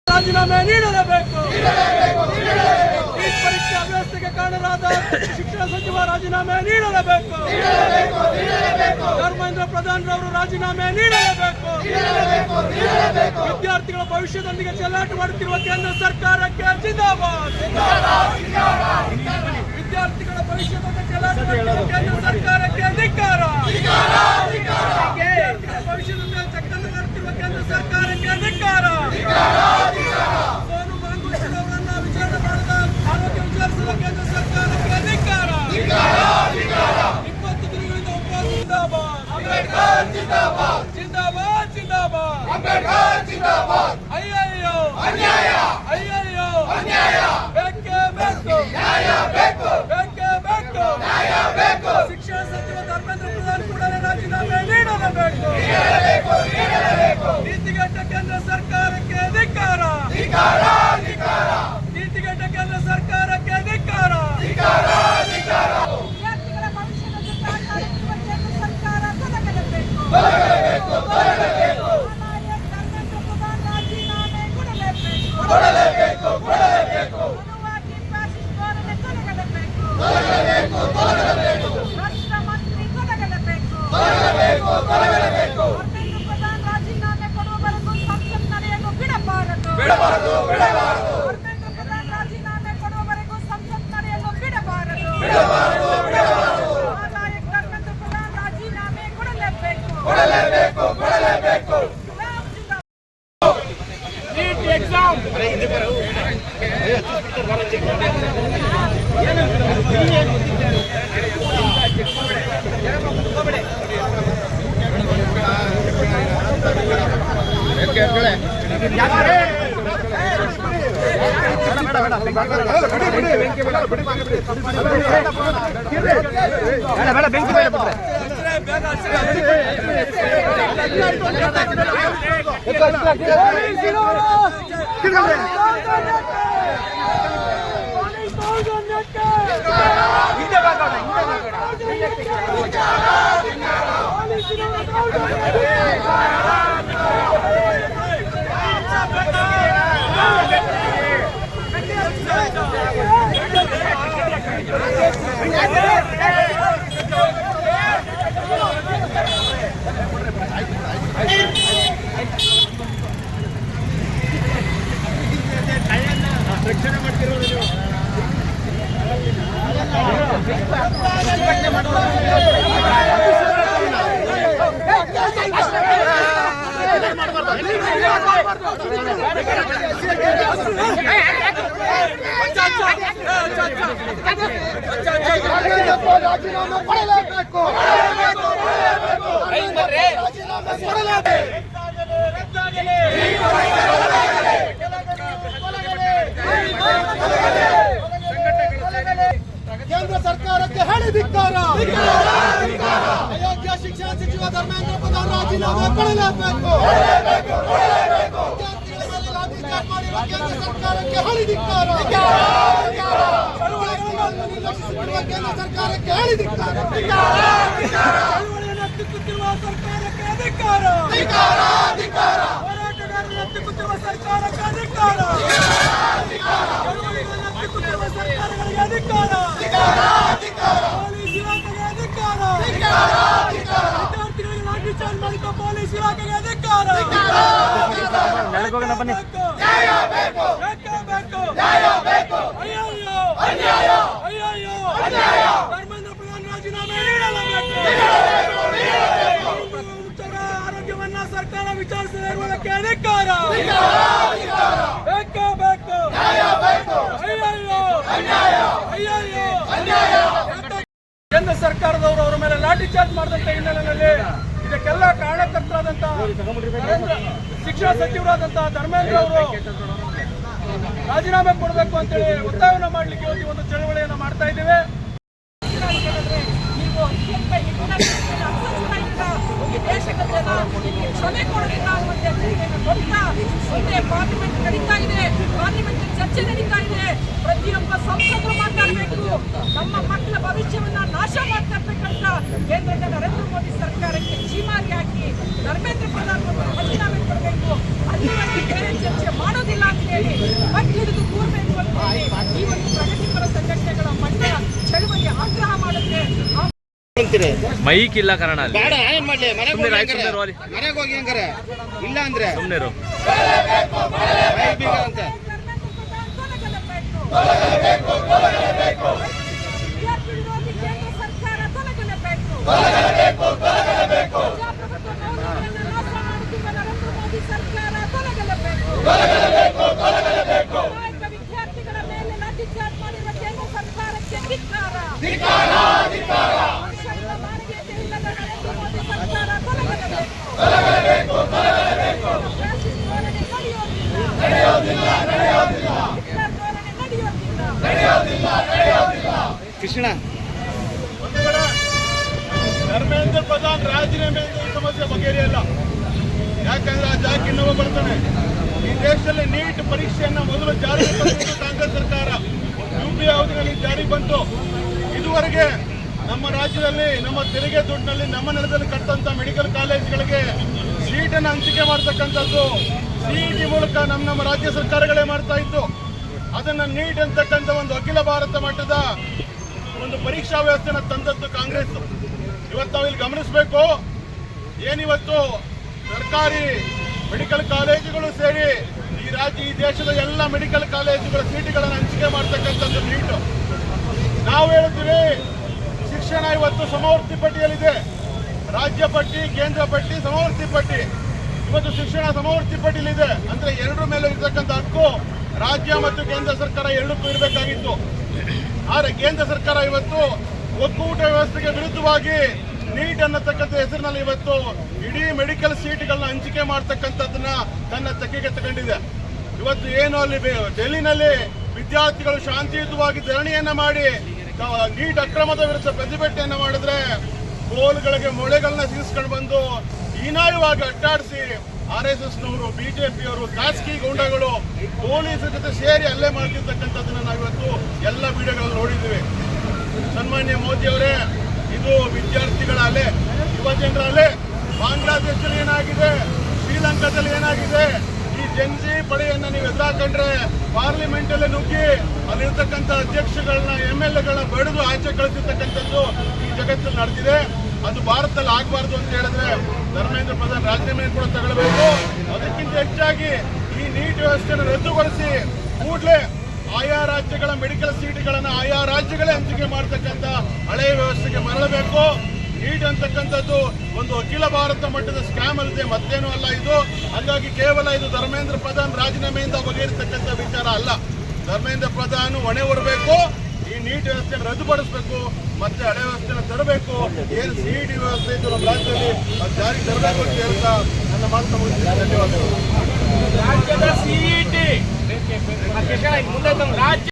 ರಾಜೀನಾಮೆ ನೀಡಲೇಬೇಕು. ನೀಟ್ ಪರೀಕ್ಷೆ ಅವ್ಯವಸ್ಥೆಗೆ ಕಾರಣರಾದ ಶಿಕ್ಷಣ ಸಚಿವ ರಾಜೀನಾಮೆ ನೀಡಲೇಬೇಕು. ಧರ್ಮೇಂದ್ರ ಪ್ರಧಾನ್ ರವರು ರಾಜೀನಾಮೆ ನೀಡಲೇಬೇಕು. ವಿದ್ಯಾರ್ಥಿಗಳ ಭವಿಷ್ಯದೊಂದಿಗೆ ಚೆಲ್ಲಾಟ ಮಾಡುತ್ತಿರುವ ಕೇಂದ್ರ ಸರ್ಕಾರಕ್ಕೆ ಜಿಂದಾಬಾದ್. ವಿದ್ಯಾರ್ಥಿಗಳ ಭವಿಷ್ಯದೊಂದಿಗೆ ಚೆಲ್ಲಾಟ ಮಾಡುತ್ತಿರುವ ಕೇಂದ್ರ ಸರ್ಕಾರಕ್ಕೆ ಧಿಕ್ಕಾರ. ಭವಿಷ್ಯದೊಂದಿಗೆ ಚೆಲ್ಲಾಟ ಮಾಡುತ್ತಿರುವ ಕೇಂದ್ರ ಸರ್ಕಾರಕ್ಕೆ ಧಿಕ್ಕಾರ. ಸೋನು ಮಾಂಗುಶ್ ಅವರನ್ನ ವಿಚಾರಣೆ ಮಾಡಿದ ಆರೋಗ್ಯ ವಿಚಾರಿಸಿದ ಕೇಂದ್ರ ಸರ್ಕಾರಕ್ಕೆ ಧಿಕ್ಕಾರ. 20 ದಿನಗಳಿಂದ ಉಪವಾಸ. ಜಿಂದಾಬಾದ್ ಜಿಂದಾಬಾದ್ ಜಿಂದಾಬಾದ್ ಅಂಬೇಡ್ಕರ್ ಜಿಂದಾಬಾದ್. ಅಯ್ಯಯ್ಯೋ ಅನ್ಯಾಯ, ಅಯ್ಯಯ್ಯೋ ಅನ್ಯಾಯ, ಬೇಕೇ ಬೇಕು ನ್ಯಾಯ, ಬೇಕು ಬೇಕೇ ಬೇಕು ನ್ಯಾಯ, ಬೇಕು. ಶಿಕ್ಷಣ ಸಚಿವ ಧರ್ಮೇಂದ್ರ ಪ್ರಧಾನ್ ಕೂಡಲೇ ರಾಜೀನಾಮೆ ನೀಡಲೇಬೇಕು. ನೀತಿಗೆಟ್ಟ ಕೇಂದ್ರ ಸರ್ಕಾರಕ್ಕೆ ಧಿಕ್ಕಾರ. ನೀತಿಗೆಟ್ಟ ಕೇಂದ್ರ ಸರ್ಕಾರಕ್ಕೆ ಧಿಕ್ಕಾರ. ವಿದ್ಯಾರ್ಥಿಗಳ ಭವಿಷ್ಯದ ಜೊತೆ ಆಟ ಆಡುತ್ತಿರುವ ಕೇಂದ್ರ ಸರ್ಕಾರ ತೊಲಗಲೇಬೇಕು. ಧರ್ಮೇಂದ್ರ ಪ್ರಧಾನ್ ರಾಜೀನಾಮೆ ಕೊಡಲೇಬೇಕು. ಅನುವಾದಿ ಫ್ಯಾಸಿಸ್ಟ್ ಧೋರಣೆ ತೊಲಗಲೇಬೇಕು. ರಾಷ್ಟ್ರ ಮಂತ್ರಿ ತೊಲಗಲೇಬೇಕು. ಧರ್ಮೇಂದ್ರ ಪ್ರಧಾನ್ ರಾಜೀನಾಮೆ ಕೊಡುವವರೆಗೂ ಸಂಸತ್ ನಡೆಯಲು ಬಿಡಬಾರದು. ಧರ್ಮೇಂದ್ರ ಪ್ರಧಾನ್ ರಾಜೀನಾಮೆ ಕೊಡುವವರೆಗೂ ಸಂಸತ್ ನಡೆಯಲು ಬಿಡಬಾರದು. ಧರ್ಮೇಂದ್ರ ಪ್ರಧಾನ್ ರಾಜೀನಾಮೆ ಕೊಡಲೇಬೇಕು. ನೀಟ್ ಎಕ್ಸಾಮ್ ರಕ್ಷಣೆ ಮಾಡ್ತಿರೋದು ನೀವು. ರಾಜೀನಾಮೆ ಕೊಡಲೇಬೇಕು. ಕೇಂದ್ರ ಸರ್ಕಾರಕ್ಕೆ ಹೇಳಿ ಧಿಕ್ಕಾರ. ಅಯೋಗ್ಯ ಶಿಕ್ಷಣ ಸಚಿವ ಧರ್ಮೇಂದ್ರ ಪ್ರಧಾನ್ ರಾಜೀನಾಮೆ ಕೊಡಲೇಬೇಕು. ವಿದ್ಯಾರ್ಥಿಗಳ ಮೇಲೆ ಲಾಠಿ ಚಾರ್ಜ್ ಮಾಡಿರುವ ಕೇಂದ್ರ ಸರ್ಕಾರಕ್ಕೆ ಹೇಳಿ ಧಿಕ್ಕಾರ. ಚಳುವಳಿಗಳನ್ನು ನಿರ್ಲಕ್ಷಿಸುತ್ತಿರುವ ಕೇಂದ್ರ ಸರ್ಕಾರಕ್ಕೆ ಹೇಳಿ ಧಿಕ್ಕಾರ. ಚಳುವಳಿಯನ್ನು ಹತ್ತಿಕ್ಕುತ್ತಿರುವ ಸರ್ಕಾರಕ್ಕೆ ಧಿಕ್ಕಾರ. ಹೋರಾಟಗಾರರನ್ನು ಹತ್ತಿಕ್ಕುತ್ತಿರುವ ಸರ್ಕಾರಕ್ಕೆ ಧಿಕ್ಕಾರ. ಚಳುವಳಿಗಳನ್ನು ಹತ್ತಿಕ್ಕುತ್ತಿರುವ ಸರ್ಕಾರಗಳಿಗೆ ಧಿಕ್ಕಾರ. ಪೊಲೀಸ್ ಇಲಾಖೆಗೆ ಧಿಕ್ಕಾರ. ವಿದ್ಯಾರ್ಥಿಗಳಿಗೆ ಲಾಠಿ ಚಾರ್ಜ್ ಮಾಡಿದ ಪೊಲೀಸ್ ಇಲಾಖೆಗೆ ಧಿಕ್ಕಾರ. ಅಯ್ಯಯ್ಯೋ ಧರ್ಮೇಂದ್ರ ಪ್ರಧಾನ್ ರಾಜೀನಾಮೆ ನೀಡಲೇಬೇಕು. ಆರೋಗ್ಯವನ್ನ ಸರ್ಕಾರ ವಿಚಾರಿಸದೇ ಇರುವುದಕ್ಕೆ ಧಿಕ್ಕಾರ. ಬೇಕು ಅಯ್ಯಯ್ಯೋ ಕೇಂದ್ರ ಸರ್ಕಾರದವರು ಅವರ ಮೇಲೆ ಲಾಠಿ ಚಾರ್ಜ್ ಮಾಡಿದಂತ ಹಿನ್ನೆಲೆಯಲ್ಲಿ ಇದಕ್ಕೆಲ್ಲ ಕಾರಣಕರ್ತರಾದಂತ ಶಿಕ್ಷಣ ಸಚಿವರಾದಂತಹ ಧರ್ಮೇಂದ್ರ ಅವರು ರಾಜೀನಾಮೆ ಕೊಡಬೇಕು ಅಂತೇಳಿ ಒತ್ತಾಯವನ್ನು ಮಾಡಲಿಕ್ಕೆ ಹೋಗಿ ಒಂದು ಚಳವಳಿಯನ್ನು ಮಾಡ್ತಾ ಇದ್ದೇವೆ. ನೀವು ದೇಶದ ಜನ ಕ್ಷಮೆ ಕೊಡಲಿಲ್ಲ ಮುಂದೆ ಪಾರ್ಲಿಮೆಂಟ್ ನಡೀತಾ ಇದೆ. ಪಾರ್ಲಿಮೆಂಟ್ ಚರ್ಚೆ ನಡೀತಾ ಇದೆ. ಪ್ರತಿಯೊಬ್ಬ ಸಂಸದರು ಮಾತಾಡಬೇಕು. ನಮ್ಮ ಮಕ್ಕಳ ಭವಿಷ್ಯವನ್ನ ನಾಶ ಮಾಡ್ತಾ ಇರ್ತಕ್ಕಂಥ ಕೇಂದ್ರದ ನರೇಂದ್ರ ಮೋದಿ ಸರ್ಕಾರಕ್ಕೆ ಚೀಮಾರಿ ಹಾಕಿ ಧರ್ಮೇಂದ್ರ ಪ್ರಧಾನ್ ರಾಜೀನಾಮೆ ಕೊಡಬೇಕು. ಅಲ್ಲಿವರೆಗೆ ಬೇರೆ ಚರ್ಚೆ ಮಾಡೋದಿಲ್ಲ ಅಂತ ಹೇಳಿ ಮಟ್ಟಿಡಿದು ಕೂರಬೇಕು ಅಂತ ಹೇಳಿ ಈ ಒಂದು ಪ್ರಗತಿಪರ ಸಂಘಟನೆಗಳ ಮಂಡ್ಯ ಚಳುವಳಿ ಆಗ್ರಹ ಮಾಡುತ್ತೆ. ಮೈಕ್ ಇಲ್ಲ ಕಾರಣ ಅಲ್ಲಿ ಬೇಡ ಏನ್ ಮಾಡ್ಲಿ ಮನೆಗೆ ಹೋಗಿ ಹಂಗಾರೆ ಇಲ್ಲ ಅಂದ್ರೆ ಸುಮ್ಮನೆ ಬೀಗ ಅಂತ ವಿದ್ಯಾರ್ಥಿ ವಿರೋಧಿ ಕೇಂದ್ರ ಸರ್ಕಾರ ತೊಲಗಲೇಬೇಕು. ನಾಶ ಮಾಡುತ್ತಿರುವ ನರೇಂದ್ರ ಮೋದಿ ಸರ್ಕಾರ ತೊಲಗಲೇಬೇಕು. ನಾಯಕ ವಿದ್ಯಾರ್ಥಿಗಳ ಮೇಲೆ ಲಾಠಿ ಚಾರ್ಜ್ ಮಾಡಿರುವ ಕೇಂದ್ರ ಸರ್ಕಾರಕ್ಕೆ ಧಿಕ್ಕಾರ. ಮನುಷ್ಯನ ಮಾನವೀಯತೆ ಇಲ್ಲದ ನರೇಂದ್ರ ಮೋದಿ ಸರ್ಕಾರ ತೊಲಗಲೇಬೇಕು. ಫ್ಯಾಸಿಸ್ಟ್ ಧೋರಣೆ ನಡೆಯೋದಿಲ್ಲ. ಹಿಟ್ಲರ್ ಧೋರಣೆ ನಡೆಯೋದಿಲ್ಲ. ಕೃಷ್ಣ ಧರ್ಮೇಂದ್ರ ಪ್ರಧಾನ್ ರಾಜೀನಾಮೆಯಿಂದ ಈ ಸಮಸ್ಯೆ ಬಗೆಹರಿಯಲ್ಲ. ಯಾಕಂದ್ರೆ ಆ ಜಾಕ್ ಇನ್ನೊಬ್ಬ ಬರ್ತಾನೆ. ಈ ದೇಶದಲ್ಲಿ ನೀಟ್ ಪರೀಕ್ಷೆಯನ್ನ ಮೊದಲು ಜಾರಿಗೆ ತಂದಿದ್ದು ಕಾಂಗ್ರೆಸ್ ಸರ್ಕಾರ. ಯುಪಿ ಅವಧಿಯಲ್ಲಿ ಜಾರಿ ಬಂತು. ಇದುವರೆಗೆ ನಮ್ಮ ರಾಜ್ಯದಲ್ಲಿ ನಮ್ಮ ತೆರಿಗೆ ದುಡ್ಡಿನಲ್ಲಿ ನಮ್ಮ ನೆಲದಲ್ಲಿ ಕಟ್ಟಂತ ಮೆಡಿಕಲ್ ಕಾಲೇಜ್ಗಳಿಗೆ ಸೀಟನ್ನು ಹಂಚಿಕೆ ಮಾಡ್ತಕ್ಕಂಥದ್ದು ಸಿಇಟಿ ಮೂಲಕ ನಮ್ಮ ರಾಜ್ಯ ಸರ್ಕಾರಗಳೇ ಮಾಡ್ತಾ ಇತ್ತು. ಅದನ್ನ ನೀಟ್ ಅಂತಕ್ಕಂಥ ಒಂದು ಅಖಿಲ ಭಾರತ ಮಟ್ಟದ ಒಂದು ಪರೀಕ್ಷಾ ವ್ಯವಸ್ಥೆನ ತಂದದ್ದು ಕಾಂಗ್ರೆಸ್. ಇವತ್ತು ನಾವು ಇಲ್ಲಿ ಗಮನಿಸಬೇಕು, ಏನಿವತ್ತು ಸರ್ಕಾರಿ ಮೆಡಿಕಲ್ ಕಾಲೇಜುಗಳು ಸೇರಿ ಈ ದೇಶದ ಎಲ್ಲ ಮೆಡಿಕಲ್ ಕಾಲೇಜುಗಳ ಸೀಟುಗಳನ್ನು ಹಂಚಿಕೆ ಮಾಡ್ತಕ್ಕಂಥದ್ದು ನೀಟು. ನಾವು ಹೇಳ್ತೀವಿ ಶಿಕ್ಷಣ ಇವತ್ತು ಸಮವರ್ತಿ ಪಟ್ಟಿಯಲ್ಲಿದೆ. ರಾಜ್ಯ ಪಟ್ಟಿ, ಕೇಂದ್ರ ಪಟ್ಟಿ, ಸಮವರ್ತಿ ಪಟ್ಟಿ. ಇವತ್ತು ಶಿಕ್ಷಣ ಸಮವರ್ತಿ ಪಟ್ಟಿಯಲ್ಲಿದೆ ಅಂದ್ರೆ ಎರಡರ ಮೇಲೆ ಇರತಕ್ಕಂಥ ಹಕ್ಕು ರಾಜ್ಯ ಮತ್ತು ಕೇಂದ್ರ ಸರ್ಕಾರ ಎರಡಕ್ಕೂ ಇರಬೇಕಾಗಿತ್ತು. ಆದರೆ ಕೇಂದ್ರ ಸರ್ಕಾರ ಇವತ್ತು ಒಕ್ಕೂಟ ವ್ಯವಸ್ಥೆಗೆ ವಿರುದ್ಧವಾಗಿ ನೀಟ್ ಅನ್ನತಕ್ಕಂಥ ಹೆಸರಿನಲ್ಲಿ ಇವತ್ತು ಇಡೀ ಮೆಡಿಕಲ್ ಸೀಟ್ಗಳನ್ನ ಹಂಚಿಕೆ ಮಾಡ್ತಕ್ಕಂಥದ್ದನ್ನ ತನ್ನ ತೆಕ್ಕೆಗೆ ತಗೊಂಡಿದೆ. ಇವತ್ತು ಏನು ಅಲ್ಲಿ ಡೆಲ್ಲಿನಲ್ಲಿ ವಿದ್ಯಾರ್ಥಿಗಳು ಶಾಂತಿಯುತವಾಗಿ ಧರಣಿಯನ್ನ ಮಾಡಿ ನೀಟ್ ಅಕ್ರಮದ ವಿರುದ್ಧ ಪ್ರತಿಭಟನೆಯನ್ನ ಮಾಡಿದ್ರೆ ಗೋಲ್ಗಳಿಗೆ ಮೊಳೆಗಳನ್ನ ಸಿಗಿಸ್ಕೊಂಡು ಬಂದು ಹೀನಾಯವಾಗಿ ಅಡ್ಡಾಡಿಸಿ RSSನವರು, ಬಿಜೆಪಿಯವರು, ಖಾಸಗಿ ಗೌಂಡಗಳು ಪೊಲೀಸರ ಜೊತೆ ಸೇರಿ ಹಲ್ಲೆ ಮಾಡ್ತಿರ್ತಕ್ಕಂಥದ್ದನ್ನ ನಾವಿವತ್ತು ಎಲ್ಲ ವಿಡಿಯೋಗಳಲ್ಲಿ ನೋಡಿದ್ದೀವಿ. ಸನ್ಮಾನ್ಯ ಮೋದಿ ಅವರೇ, ಇದು ವಿದ್ಯಾರ್ಥಿಗಳ ಅಲೆ, ಯುವ ಜನರ ಅಲೆ. ಬಾಂಗ್ಲಾದೇಶದಲ್ಲಿ ಏನಾಗಿದೆ, ಶ್ರೀಲಂಕಾದಲ್ಲಿ ಏನಾಗಿದೆ, ಈ ಜನ್ಸಿ ಪಡೆಯನ್ನ ನೀವು ಎದುರಾಕೊಂಡ್ರೆ ಪಾರ್ಲಿಮೆಂಟ್ ಅಲ್ಲೇ ನುಗ್ಗಿ ಅಲ್ಲಿರ್ತಕ್ಕಂಥ ಅಧ್ಯಕ್ಷಗಳನ್ನ MLAಗಳನ್ನ ಬಡಿದು ಆಚೆ ಕಳಿಸಿರ್ತಕ್ಕಂಥದ್ದು ಈ ಜಗತ್ತಲ್ಲಿ ನಡೆದಿದೆ. ಅದು ಭಾರತದಲ್ಲಿ ಆಗಬಾರ್ದು ಅಂತ ಹೇಳಿದ್ರೆ ಧರ್ಮೇಂದ್ರ ಪ್ರಧಾನ್ ರಾಜೀನಾಮೆ ಕೂಡ ತಗೊಳ್ಬೇಕು. ಅದಕ್ಕಿಂತ ಹೆಚ್ಚಾಗಿ ಈ ನೀಟ್ ವ್ಯವಸ್ಥೆಯನ್ನು ರದ್ದುಗೊಳಿಸಿ ಕೂಡಲೇ ಆಯಾ ರಾಜ್ಯಗಳ ಮೆಡಿಕಲ್ ಸೀಟ್ಗಳನ್ನ ಆಯಾ ರಾಜ್ಯಗಳೇ ಹಂಚಿಕೆ ಮಾಡತಕ್ಕಂಥ ಹಳೆಯ ವ್ಯವಸ್ಥೆಗೆ ಮರಳಬೇಕು. ನೀಟ್ ಅಂತಕ್ಕಂಥದ್ದು ಒಂದು ಅಖಿಲ ಭಾರತ ಮಟ್ಟದ ಸ್ಕ್ಯಾಮ್ ಅಲ್ಲದೆ ಮತ್ತೇನೂ ಅಲ್ಲ ಇದು. ಹಾಗಾಗಿ ಕೇವಲ ಇದು ಧರ್ಮೇಂದ್ರ ಪ್ರಧಾನ್ ರಾಜೀನಾಮೆಯಿಂದ ಬಗೆಹರಿತಕ್ಕಂಥ ವಿಚಾರ ಅಲ್ಲ. ಧರ್ಮೇಂದ್ರ ಪ್ರಧಾನ್ ಹೊಣೆ ಹೊರಬೇಕು. ಈ ನೀಟ್ ವ್ಯವಸ್ಥೆಯನ್ನು ರದ್ದುಪಡಿಸಬೇಕು, ಮತ್ತೆ ಹಳೆ ವ್ಯವಸ್ಥೆಯನ್ನು ತರಬೇಕು. ಏನು CET ವ್ಯವಸ್ಥೆ ಇದ್ದು ನಮ್ಮ ರಾಜ್ಯದಲ್ಲಿ ಅದು ಜಾರಿಗೆ ತರಬೇಕು ಅಂತ ಹೇಳ್ತಾ ನನ್ನ ಮಾತನ್ನು ಮುಗಿಸ್ತೀನಿ. ಧನ್ಯವಾದಗಳು. ರಾಜ್ಯದ CET